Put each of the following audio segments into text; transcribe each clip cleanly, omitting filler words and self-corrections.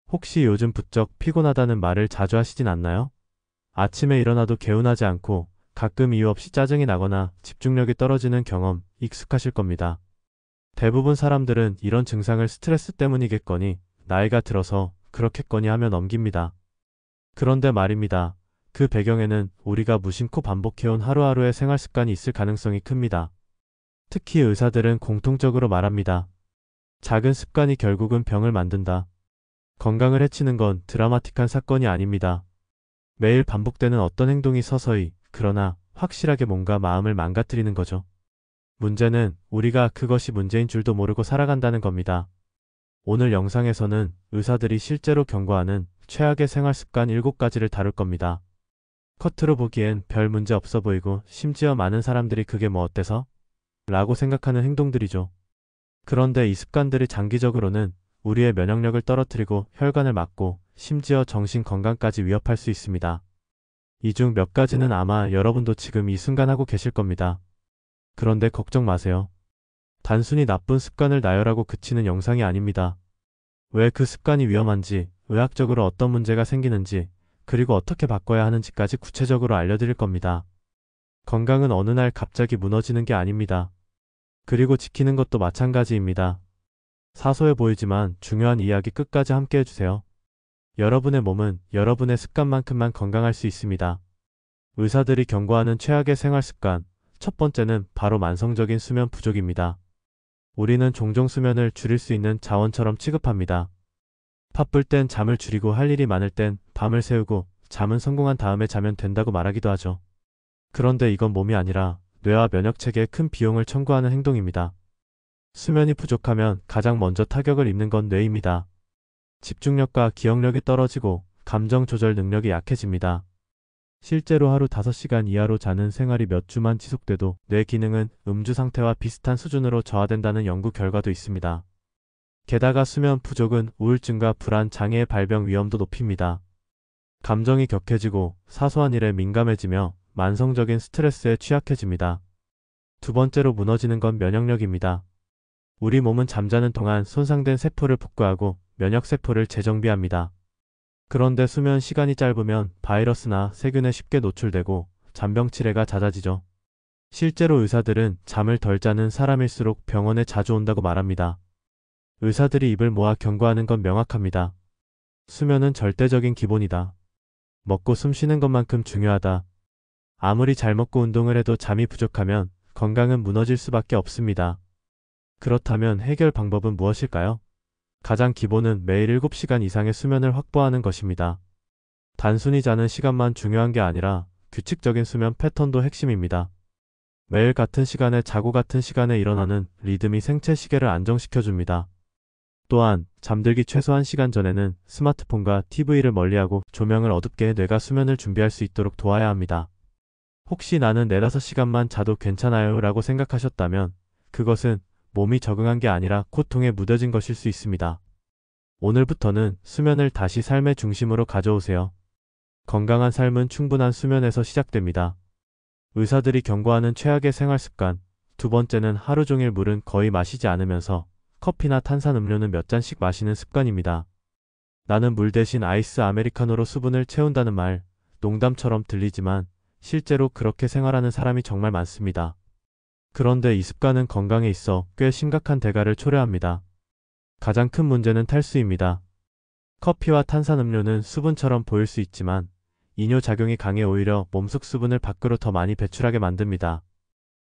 혹시 요즘 부쩍 피곤하다는 말을 자주 하시진 않나요? 아침에 일어나도 개운하지 않고 가끔 이유 없이 짜증이 나거나 집중력이 떨어지는 경험 익숙하실 겁니다. 대부분 사람들은 이런 증상을 스트레스 때문이겠거니 나이가 들어서 그렇겠거니 하며 넘깁니다. 그런데 말입니다. 그 배경에는 우리가 무심코 반복해온 하루하루의 생활 습관이 있을 가능성이 큽니다. 특히 의사들은 공통적으로 말합니다. 작은 습관이 결국은 병을 만든다. 건강을 해치는 건 드라마틱한 사건이 아닙니다. 매일 반복되는 어떤 행동이 서서히, 그러나 확실하게 뭔가 마음을 망가뜨리는 거죠. 문제는 우리가 그것이 문제인 줄도 모르고 살아간다는 겁니다. 오늘 영상에서는 의사들이 실제로 경고하는 최악의 생활 습관 7가지를 다룰 겁니다. 겉으로 보기엔 별 문제 없어 보이고 심지어 많은 사람들이 그게 뭐 어때서? 라고 생각하는 행동들이죠. 그런데 이 습관들이 장기적으로는 우리의 면역력을 떨어뜨리고 혈관을 막고 심지어 정신 건강까지 위협할 수 있습니다. 이 중 몇 가지는 아마 여러분도 지금 이 순간 하고 계실 겁니다. 그런데 걱정 마세요. 단순히 나쁜 습관을 나열하고 그치는 영상이 아닙니다. 왜 그 습관이 위험한지, 의학적으로 어떤 문제가 생기는지, 그리고 어떻게 바꿔야 하는지까지 구체적으로 알려드릴 겁니다. 건강은 어느 날 갑자기 무너지는 게 아닙니다. 그리고 지키는 것도 마찬가지입니다. 사소해 보이지만 중요한 이야기 끝까지 함께 해주세요. 여러분의 몸은 여러분의 습관만큼만 건강할 수 있습니다. 의사들이 경고하는 최악의 생활 습관, 첫 번째는 바로 만성적인 수면 부족입니다. 우리는 종종 수면을 줄일 수 있는 자원처럼 취급합니다. 바쁠 땐 잠을 줄이고 할 일이 많을 땐 밤을 새우고 잠은 성공한 다음에 자면 된다고 말하기도 하죠. 그런데 이건 몸이 아니라 뇌와 면역 체계에 큰 비용을 청구하는 행동입니다. 수면이 부족하면 가장 먼저 타격을 입는 건 뇌입니다. 집중력과 기억력이 떨어지고 감정 조절 능력이 약해집니다. 실제로 하루 5시간 이하로 자는 생활이 몇 주만 지속돼도 뇌 기능은 음주 상태와 비슷한 수준으로 저하된다는 연구 결과도 있습니다. 게다가 수면 부족은 우울증과 불안 장애의 발병 위험도 높입니다. 감정이 격해지고 사소한 일에 민감해지며 만성적인 스트레스에 취약해집니다. 두 번째로 무너지는 건 면역력입니다. 우리 몸은 잠자는 동안 손상된 세포를 복구하고 면역세포를 재정비합니다. 그런데 수면 시간이 짧으면 바이러스나 세균에 쉽게 노출되고 잔병 치레가 잦아지죠. 실제로 의사들은 잠을 덜 자는 사람일수록 병원에 자주 온다고 말합니다. 의사들이 입을 모아 경고하는 건 명확합니다. 수면은 절대적인 기본이다. 먹고 숨 쉬는 것만큼 중요하다. 아무리 잘 먹고 운동을 해도 잠이 부족하면 건강은 무너질 수밖에 없습니다. 그렇다면 해결 방법은 무엇일까요? 가장 기본은 매일 7시간 이상의 수면을 확보하는 것입니다. 단순히 자는 시간만 중요한 게 아니라 규칙적인 수면 패턴도 핵심입니다. 매일 같은 시간에 자고 같은 시간에 일어나는 리듬이 생체 시계를 안정시켜줍니다. 또한 잠들기 최소 1시간 전에는 스마트폰과 TV를 멀리하고 조명을 어둡게 해 뇌가 수면을 준비할 수 있도록 도와야 합니다. 혹시 나는 4~5시간만 자도 괜찮아요 라고 생각하셨다면 그것은 몸이 적응한 게 아니라 고통에 무뎌진 것일 수 있습니다. 오늘부터는 수면을 다시 삶의 중심으로 가져오세요. 건강한 삶은 충분한 수면에서 시작됩니다. 의사들이 경고하는 최악의 생활 습관, 두 번째는 하루 종일 물은 거의 마시지 않으면서 커피나 탄산음료는 몇 잔씩 마시는 습관입니다. 나는 물 대신 아이스 아메리카노로 수분을 채운다는 말, 농담처럼 들리지만 실제로 그렇게 생활하는 사람이 정말 많습니다. 그런데 이 습관은 건강에 있어 꽤 심각한 대가를 초래합니다. 가장 큰 문제는 탈수입니다. 커피와 탄산음료는 수분처럼 보일 수 있지만 이뇨작용이 강해 오히려 몸속 수분을 밖으로 더 많이 배출하게 만듭니다.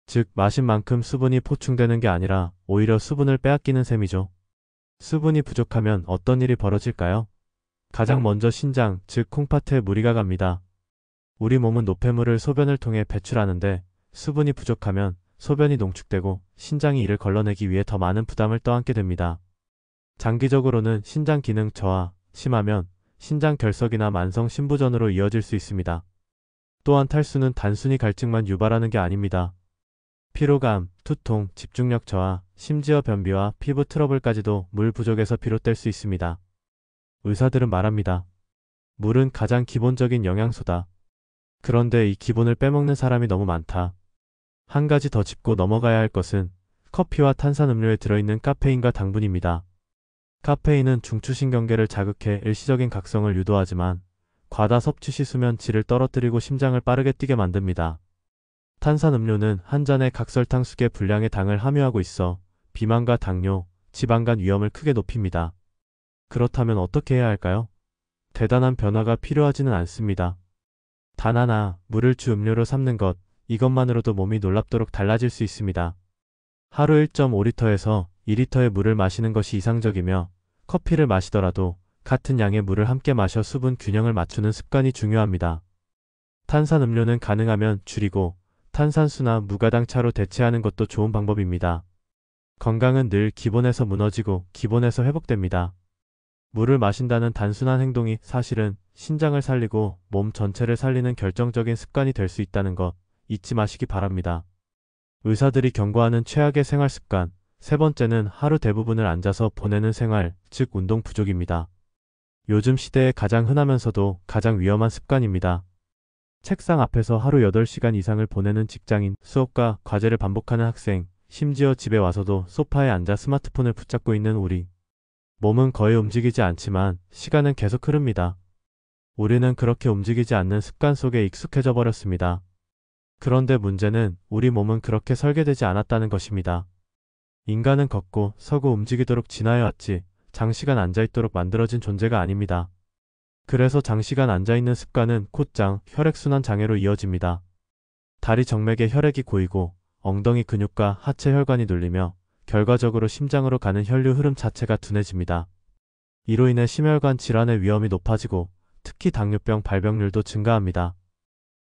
즉 마신 만큼 수분이 보충되는 게 아니라 오히려 수분을 빼앗기는 셈이죠. 수분이 부족하면 어떤 일이 벌어질까요? 가장 먼저 신장, 즉 콩팥에 무리가 갑니다. 우리 몸은 노폐물을 소변을 통해 배출하는데 수분이 부족하면 소변이 농축되고 신장이 이를 걸러내기 위해 더 많은 부담을 떠안게 됩니다. 장기적으로는 신장 기능 저하, 심하면 신장 결석이나 만성 신부전으로 이어질 수 있습니다. 또한 탈수는 단순히 갈증만 유발하는 게 아닙니다. 피로감, 두통, 집중력 저하, 심지어 변비와 피부 트러블까지도 물 부족에서 비롯될 수 있습니다. 의사들은 말합니다. 물은 가장 기본적인 영양소다. 그런데 이 기본을 빼먹는 사람이 너무 많다. 한 가지 더 짚고 넘어가야 할 것은 커피와 탄산음료에 들어있는 카페인과 당분입니다. 카페인은 중추신경계를 자극해 일시적인 각성을 유도하지만 과다 섭취 시 수면 질을 떨어뜨리고 심장을 빠르게 뛰게 만듭니다. 탄산음료는 한 잔의 각설탕 수계 분량의 당을 함유하고 있어 비만과 당뇨, 지방간 위험을 크게 높입니다. 그렇다면 어떻게 해야 할까요? 대단한 변화가 필요하지는 않습니다. 단 하나, 물을 주 음료로 삼는 것, 이것만으로도 몸이 놀랍도록 달라질 수 있습니다. 하루 1.5리터에서 2리터의 물을 마시는 것이 이상적이며 커피를 마시더라도 같은 양의 물을 함께 마셔 수분 균형을 맞추는 습관이 중요합니다. 탄산음료는 가능하면 줄이고 탄산수나 무가당 차로 대체하는 것도 좋은 방법입니다. 건강은 늘 기본에서 무너지고 기본에서 회복됩니다. 물을 마신다는 단순한 행동이 사실은 신장을 살리고 몸 전체를 살리는 결정적인 습관이 될 수 있다는 것 잊지 마시기 바랍니다. 의사들이 경고하는 최악의 생활 습관, 세 번째는 하루 대부분을 앉아서 보내는 생활, 즉 운동 부족입니다. 요즘 시대에 가장 흔하면서도 가장 위험한 습관입니다. 책상 앞에서 하루 8시간 이상을 보내는 직장인, 수업과 과제를 반복하는 학생, 심지어 집에 와서도 소파에 앉아 스마트폰을 붙잡고 있는 우리. 몸은 거의 움직이지 않지만 시간은 계속 흐릅니다. 우리는 그렇게 움직이지 않는 습관 속에 익숙해져 버렸습니다. 그런데 문제는 우리 몸은 그렇게 설계되지 않았다는 것입니다. 인간은 걷고 서고 움직이도록 진화해 왔지 장시간 앉아있도록 만들어진 존재가 아닙니다. 그래서 장시간 앉아있는 습관은 곧장 혈액순환 장애로 이어집니다. 다리 정맥에 혈액이 고이고 엉덩이 근육과 하체 혈관이 눌리며 결과적으로 심장으로 가는 혈류 흐름 자체가 둔해집니다. 이로 인해 심혈관 질환의 위험이 높아지고 특히 당뇨병 발병률도 증가합니다.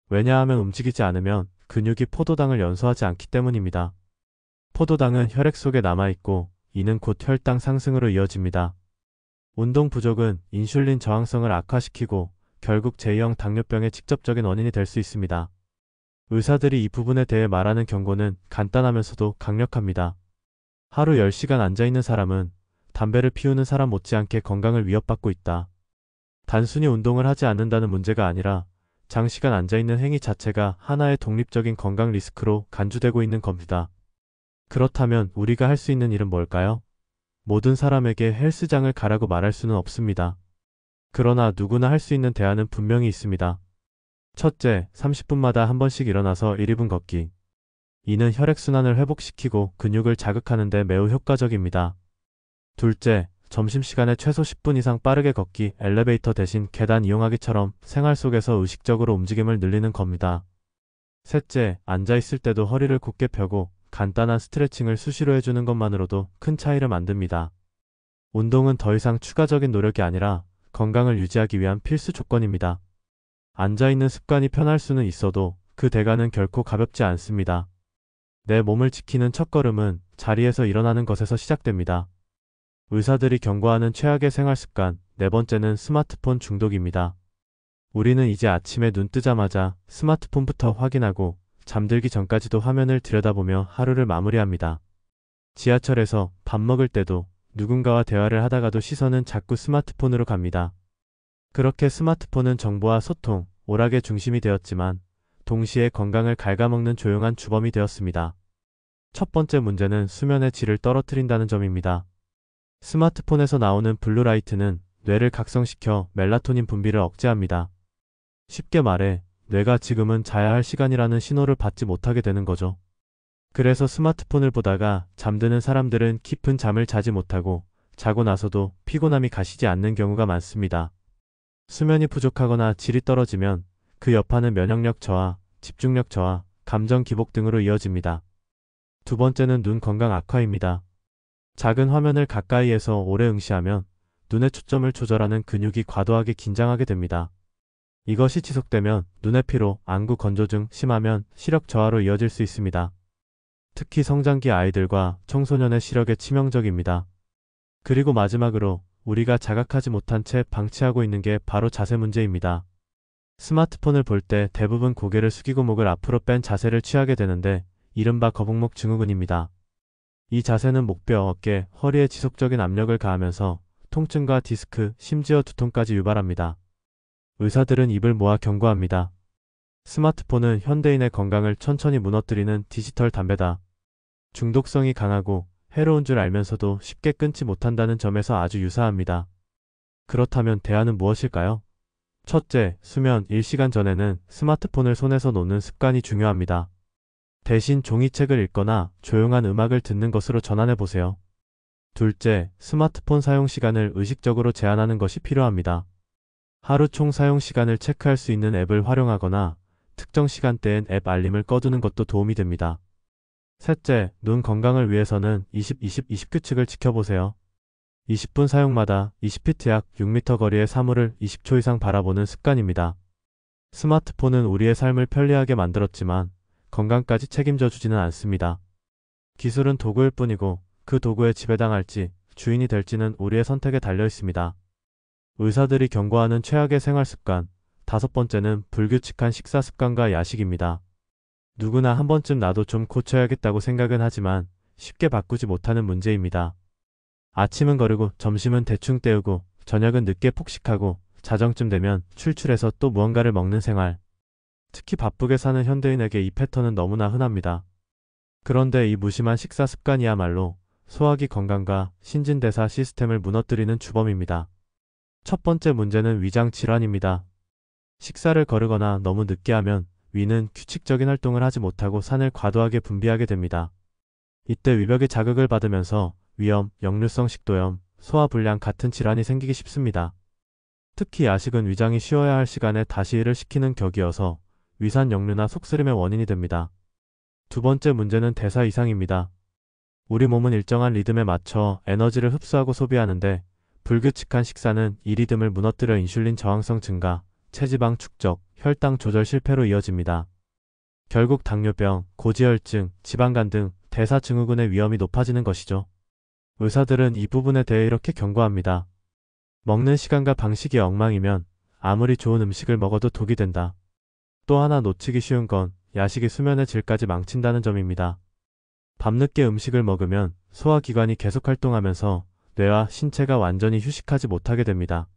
왜냐하면 움직이지 않으면 근육이 포도당을 연소하지 않기 때문입니다. 포도당은 혈액 속에 남아있고 이는 곧 혈당 상승으로 이어집니다. 운동 부족은 인슐린 저항성을 악화시키고 결국 제2형 당뇨병의 직접적인 원인이 될 수 있습니다. 의사들이 이 부분에 대해 말하는 경고는 간단하면서도 강력합니다. 하루 10시간 앉아있는 사람은 담배를 피우는 사람 못지않게 건강을 위협받고 있다. 단순히 운동을 하지 않는다는 문제가 아니라 장시간 앉아있는 행위 자체가 하나의 독립적인 건강 리스크로 간주되고 있는 겁니다. 그렇다면 우리가 할 수 있는 일은 뭘까요? 모든 사람에게 헬스장을 가라고 말할 수는 없습니다. 그러나 누구나 할 수 있는 대안은 분명히 있습니다. 첫째, 30분마다 한 번씩 일어나서 1~2분 걷기. 이는 혈액순환을 회복시키고 근육을 자극하는 데 매우 효과적입니다. 둘째, 점심시간에 최소 10분 이상 빠르게 걷기, 엘리베이터 대신 계단 이용하기처럼 생활 속에서 의식적으로 움직임을 늘리는 겁니다. 셋째, 앉아있을 때도 허리를 곧게 펴고 간단한 스트레칭을 수시로 해주는 것만으로도 큰 차이를 만듭니다. 운동은 더 이상 추가적인 노력이 아니라 건강을 유지하기 위한 필수 조건입니다. 앉아있는 습관이 편할 수는 있어도 그 대가는 결코 가볍지 않습니다. 내 몸을 지키는 첫걸음은 자리에서 일어나는 것에서 시작됩니다. 의사들이 경고하는 최악의 생활 습관, 네 번째는 스마트폰 중독입니다. 우리는 이제 아침에 눈 뜨자마자 스마트폰부터 확인하고 잠들기 전까지도 화면을 들여다보며 하루를 마무리합니다. 지하철에서 밥 먹을 때도 누군가와 대화를 하다가도 시선은 자꾸 스마트폰으로 갑니다. 그렇게 스마트폰은 정보와 소통, 오락의 중심이 되었지만 동시에 건강을 갉아먹는 조용한 주범이 되었습니다. 첫 번째 문제는 수면의 질을 떨어뜨린다는 점입니다. 스마트폰에서 나오는 블루라이트는 뇌를 각성시켜 멜라토닌 분비를 억제합니다. 쉽게 말해 뇌가 지금은 자야 할 시간이라는 신호를 받지 못하게 되는 거죠. 그래서 스마트폰을 보다가 잠드는 사람들은 깊은 잠을 자지 못하고 자고 나서도 피곤함이 가시지 않는 경우가 많습니다. 수면이 부족하거나 질이 떨어지면 그 여파는 면역력 저하, 집중력 저하, 감정 기복 등으로 이어집니다. 두 번째는 눈 건강 악화입니다. 작은 화면을 가까이에서 오래 응시하면 눈의 초점을 조절하는 근육이 과도하게 긴장하게 됩니다. 이것이 지속되면 눈의 피로, 안구 건조증, 심하면 시력 저하로 이어질 수 있습니다. 특히 성장기 아이들과 청소년의 시력에 치명적입니다. 그리고 마지막으로 우리가 자각하지 못한 채 방치하고 있는 게 바로 자세 문제입니다. 스마트폰을 볼 때 대부분 고개를 숙이고 목을 앞으로 뺀 자세를 취하게 되는데 이른바 거북목 증후군입니다. 이 자세는 목뼈, 어깨, 허리에 지속적인 압력을 가하면서 통증과 디스크, 심지어 두통까지 유발합니다. 의사들은 입을 모아 경고합니다. 스마트폰은 현대인의 건강을 천천히 무너뜨리는 디지털 담배다. 중독성이 강하고 해로운 줄 알면서도 쉽게 끊지 못한다는 점에서 아주 유사합니다. 그렇다면 대안은 무엇일까요? 첫째, 수면 1시간 전에는 스마트폰을 손에서 놓는 습관이 중요합니다. 대신 종이책을 읽거나 조용한 음악을 듣는 것으로 전환해 보세요. 둘째, 스마트폰 사용 시간을 의식적으로 제한하는 것이 필요합니다. 하루 총 사용 시간을 체크할 수 있는 앱을 활용하거나 특정 시간대엔 앱 알림을 꺼두는 것도 도움이 됩니다. 셋째, 눈 건강을 위해서는 20-20-20 규칙을 지켜보세요. 20분 사용마다 20피트 약 6m 거리의 사물을 20초 이상 바라보는 습관입니다. 스마트폰은 우리의 삶을 편리하게 만들었지만 건강까지 책임져 주지는 않습니다. 기술은 도구일 뿐이고 그 도구에 지배당할지 주인이 될지는 우리의 선택에 달려 있습니다. 의사들이 경고하는 최악의 생활 습관, 다섯 번째는 불규칙한 식사 습관과 야식입니다. 누구나 한 번쯤 나도 좀 고쳐야겠다고 생각은 하지만 쉽게 바꾸지 못하는 문제입니다. 아침은 거르고 점심은 대충 때우고 저녁은 늦게 폭식하고 자정쯤 되면 출출해서 또 무언가를 먹는 생활. 특히 바쁘게 사는 현대인에게 이 패턴은 너무나 흔합니다. 그런데 이 무심한 식사 습관이야말로 소화기 건강과 신진대사 시스템을 무너뜨리는 주범입니다. 첫 번째 문제는 위장 질환입니다. 식사를 거르거나 너무 늦게 하면 위는 규칙적인 활동을 하지 못하고 산을 과도하게 분비하게 됩니다. 이때 위벽이 자극을 받으면서 위염, 역류성 식도염, 소화불량 같은 질환이 생기기 쉽습니다. 특히 야식은 위장이 쉬어야 할 시간에 다시 일을 시키는 격이어서 위산 역류나 속쓰림의 원인이 됩니다. 두 번째 문제는 대사 이상입니다. 우리 몸은 일정한 리듬에 맞춰 에너지를 흡수하고 소비하는데 불규칙한 식사는 이 리듬을 무너뜨려 인슐린 저항성 증가, 체지방 축적, 혈당 조절 실패로 이어집니다. 결국 당뇨병, 고지혈증, 지방간 등 대사증후군의 위험이 높아지는 것이죠. 의사들은 이 부분에 대해 이렇게 경고합니다. 먹는 시간과 방식이 엉망이면 아무리 좋은 음식을 먹어도 독이 된다. 또 하나 놓치기 쉬운 건 야식이 수면의 질까지 망친다는 점입니다. 밤늦게 음식을 먹으면 소화기관이 계속 활동하면서 뇌와 신체가 완전히 휴식하지 못하게 됩니다.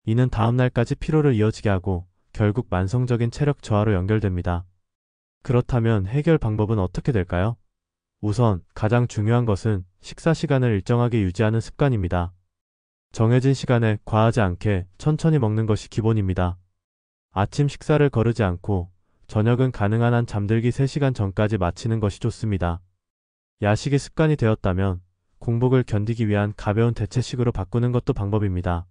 이는 다음날까지 피로를 이어지게 하고 결국 만성적인 체력 저하로 연결됩니다. 그렇다면 해결 방법은 어떻게 될까요? 우선 가장 중요한 것은 식사 시간을 일정하게 유지하는 습관입니다. 정해진 시간에 과하지 않게 천천히 먹는 것이 기본입니다. 아침 식사를 거르지 않고 저녁은 가능한 한 잠들기 3시간 전까지 마치는 것이 좋습니다. 야식이 습관이 되었다면 공복을 견디기 위한 가벼운 대체식으로 바꾸는 것도 방법입니다.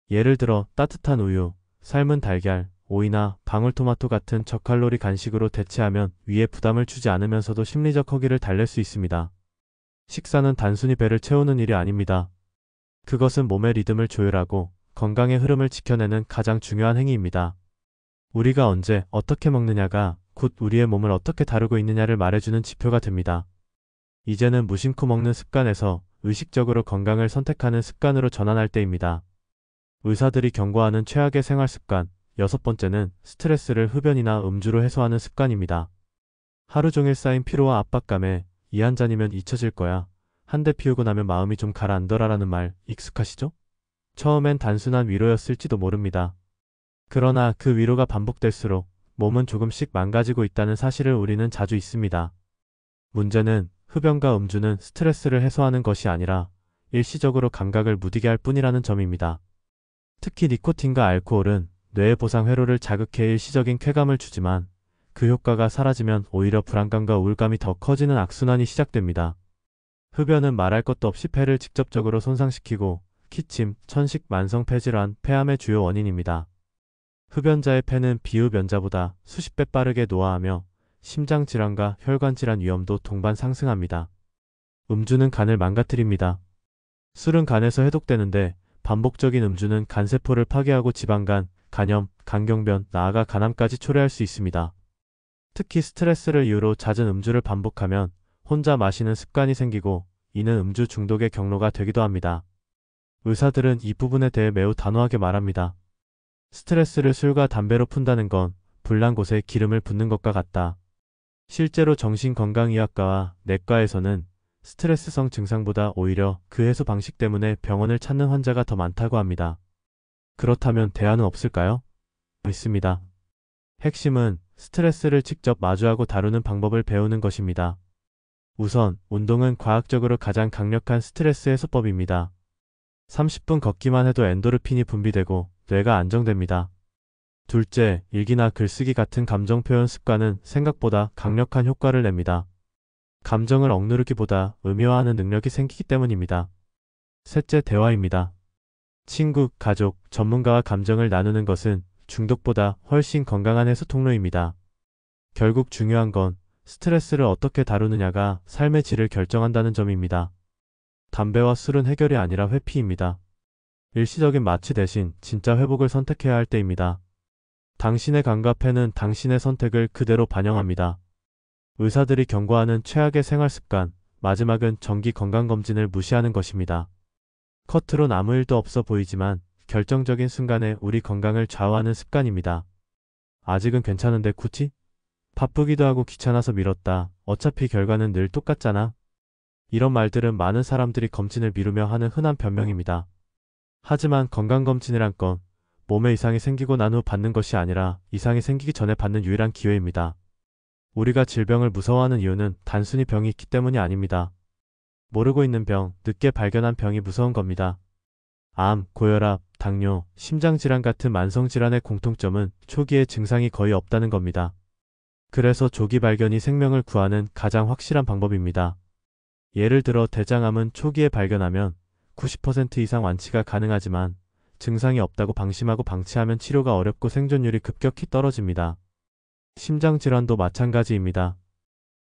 예를 들어 따뜻한 우유, 삶은 달걀, 오이나 방울토마토 같은 저칼로리 간식으로 대체하면 위에 부담을 주지 않으면서도 심리적 허기를 달랠 수 있습니다. 식사는 단순히 배를 채우는 일이 아닙니다. 그것은 몸의 리듬을 조율하고 건강의 흐름을 지켜내는 가장 중요한 행위입니다. 우리가 언제 어떻게 먹느냐가 곧 우리의 몸을 어떻게 다루고 있느냐를 말해주는 지표가 됩니다. 이제는 무심코 먹는 습관에서 의식적으로 건강을 선택하는 습관으로 전환할 때입니다. 의사들이 경고하는 최악의 생활 습관, 여섯 번째는 스트레스를 흡연이나 음주로 해소하는 습관입니다. 하루 종일 쌓인 피로와 압박감에 이 한 잔이면 잊혀질 거야. 한 대 피우고 나면 마음이 좀 가라앉더라라는 말 익숙하시죠? 처음엔 단순한 위로였을지도 모릅니다. 그러나 그 위로가 반복될수록 몸은 조금씩 망가지고 있다는 사실을 우리는 자주 잊습니다. 문제는 흡연과 음주는 스트레스를 해소하는 것이 아니라 일시적으로 감각을 무디게 할 뿐이라는 점입니다. 특히 니코틴과 알코올은 뇌의 보상 회로를 자극해 일시적인 쾌감을 주지만 그 효과가 사라지면 오히려 불안감과 우울감이 더 커지는 악순환이 시작됩니다. 흡연은 말할 것도 없이 폐를 직접적으로 손상시키고 기침, 천식, 만성 폐질환, 폐암의 주요 원인입니다. 흡연자의 폐는 비흡연자보다 수십 배 빠르게 노화하며 심장질환과 혈관질환 위험도 동반 상승합니다. 음주는 간을 망가뜨립니다. 술은 간에서 해독되는데 반복적인 음주는 간세포를 파괴하고 지방간, 간염, 간경변, 나아가 간암까지 초래할 수 있습니다. 특히 스트레스를 이유로 잦은 음주를 반복하면 혼자 마시는 습관이 생기고 이는 음주 중독의 경로가 되기도 합니다. 의사들은 이 부분에 대해 매우 단호하게 말합니다. 스트레스를 술과 담배로 푼다는 건 불난 곳에 기름을 붓는 것과 같다. 실제로 정신건강의학과와 내과에서는 스트레스성 증상보다 오히려 그 해소 방식 때문에 병원을 찾는 환자가 더 많다고 합니다. 그렇다면 대안은 없을까요? 있습니다. 핵심은 스트레스를 직접 마주하고 다루는 방법을 배우는 것입니다. 우선, 운동은 과학적으로 가장 강력한 스트레스 해소법입니다. 30분 걷기만 해도 엔도르핀이 분비되고 뇌가 안정됩니다. 둘째, 일기나 글쓰기 같은 감정 표현 습관은 생각보다 강력한 효과를 냅니다. 감정을 억누르기보다 의미화하는 능력이 생기기 때문입니다. 셋째, 대화입니다. 친구, 가족, 전문가와 감정을 나누는 것은 중독보다 훨씬 건강한 해소 통로입니다. 결국 중요한 건 스트레스를 어떻게 다루느냐가 삶의 질을 결정한다는 점입니다. 담배와 술은 해결이 아니라 회피입니다. 일시적인 마취 대신 진짜 회복을 선택해야 할 때입니다. 당신의 감과 폐는 당신의 선택을 그대로 반영합니다. 의사들이 경고하는 최악의 생활 습관, 마지막은 정기 건강검진을 무시하는 것입니다. 겉으론 아무 일도 없어 보이지만 결정적인 순간에 우리 건강을 좌우하는 습관입니다. 아직은 괜찮은데 굳이? 바쁘기도 하고 귀찮아서 미뤘다. 어차피 결과는 늘 똑같잖아. 이런 말들은 많은 사람들이 검진을 미루며 하는 흔한 변명입니다. 하지만 건강검진이란 건 몸에 이상이 생기고 난 후 받는 것이 아니라 이상이 생기기 전에 받는 유일한 기회입니다. 우리가 질병을 무서워하는 이유는 단순히 병이 있기 때문이 아닙니다. 모르고 있는 병, 늦게 발견한 병이 무서운 겁니다. 암, 고혈압, 당뇨, 심장질환 같은 만성질환의 공통점은 초기에 증상이 거의 없다는 겁니다. 그래서 조기 발견이 생명을 구하는 가장 확실한 방법입니다. 예를 들어 대장암은 초기에 발견하면 90% 이상 완치가 가능하지만 증상이 없다고 방심하고 방치하면 치료가 어렵고 생존율이 급격히 떨어집니다. 심장질환도 마찬가지입니다.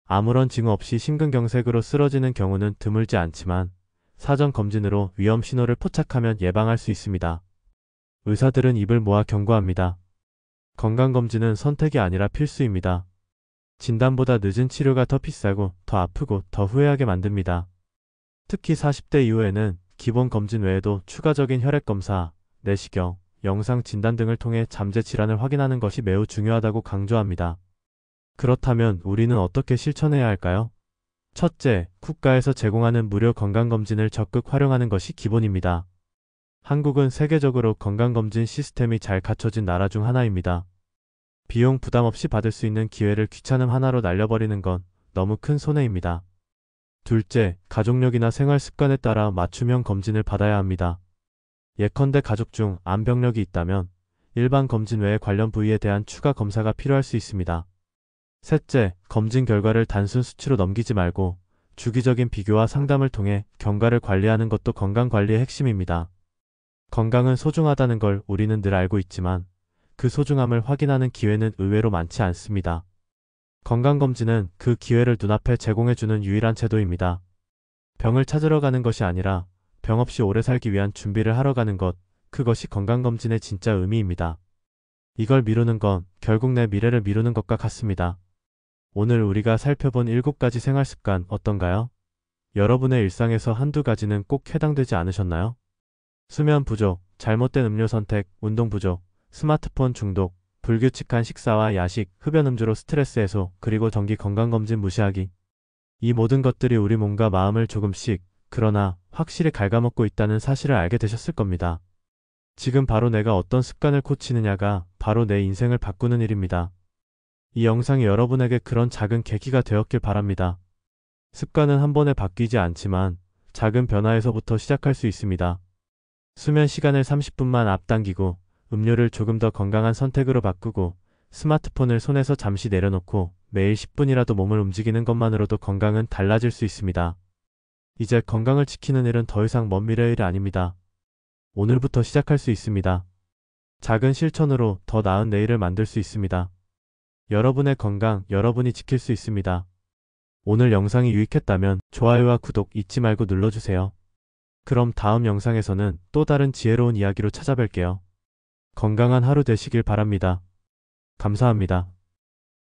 아무런 징후 없이 심근경색으로 쓰러지는 경우는 드물지 않지만 사전 검진으로 위험 신호를 포착하면 예방할 수 있습니다. 의사들은 입을 모아 경고합니다. 건강검진은 선택이 아니라 필수입니다. 진단보다 늦은 치료가 더 비싸고 더 아프고 더 후회하게 만듭니다. 특히 40대 이후에는 기본 검진 외에도 추가적인 혈액검사, 내시경, 영상 진단 등을 통해 잠재 질환을 확인하는 것이 매우 중요하다고 강조합니다. 그렇다면 우리는 어떻게 실천해야 할까요? 첫째, 국가에서 제공하는 무료 건강검진을 적극 활용하는 것이 기본입니다. 한국은 세계적으로 건강검진 시스템이 잘 갖춰진 나라 중 하나입니다. 비용 부담 없이 받을 수 있는 기회를 귀찮음 하나로 날려버리는 건 너무 큰 손해입니다. 둘째, 가족력이나 생활 습관에 따라 맞춤형 검진을 받아야 합니다. 예컨대 가족 중 암 병력이 있다면 일반 검진 외에 관련 부위에 대한 추가 검사가 필요할 수 있습니다. 셋째, 검진 결과를 단순 수치로 넘기지 말고 주기적인 비교와 상담을 통해 경과를 관리하는 것도 건강관리의 핵심입니다. 건강은 소중하다는 걸 우리는 늘 알고 있지만 그 소중함을 확인하는 기회는 의외로 많지 않습니다. 건강검진은 그 기회를 눈앞에 제공해주는 유일한 제도입니다. 병을 찾으러 가는 것이 아니라 병 없이 오래 살기 위한 준비를 하러 가는 것, 그것이 건강검진의 진짜 의미입니다. 이걸 미루는 건 결국 내 미래를 미루는 것과 같습니다. 오늘 우리가 살펴본 7가지 생활습관 어떤가요? 여러분의 일상에서 한두 가지는 꼭 해당되지 않으셨나요? 수면 부족, 잘못된 음료 선택, 운동 부족, 스마트폰 중독, 불규칙한 식사와 야식, 흡연 음주로 스트레스 해소, 그리고 정기 건강검진 무시하기. 이 모든 것들이 우리 몸과 마음을 조금씩, 그러나 확실히 갉아먹고 있다는 사실을 알게 되셨을 겁니다. 지금 바로 내가 어떤 습관을 고치느냐가 바로 내 인생을 바꾸는 일입니다. 이 영상이 여러분에게 그런 작은 계기가 되었길 바랍니다. 습관은 한 번에 바뀌지 않지만 작은 변화에서부터 시작할 수 있습니다. 수면 시간을 30분만 앞당기고 음료를 조금 더 건강한 선택으로 바꾸고 스마트폰을 손에서 잠시 내려놓고 매일 10분이라도 몸을 움직이는 것만으로도 건강은 달라질 수 있습니다. 이제 건강을 지키는 일은 더 이상 먼 미래의 일이 아닙니다. 오늘부터 시작할 수 있습니다. 작은 실천으로 더 나은 내일을 만들 수 있습니다. 여러분의 건강, 여러분이 지킬 수 있습니다. 오늘 영상이 유익했다면 좋아요와 구독 잊지 말고 눌러주세요. 그럼 다음 영상에서는 또 다른 지혜로운 이야기로 찾아뵐게요. 건강한 하루 되시길 바랍니다. 감사합니다.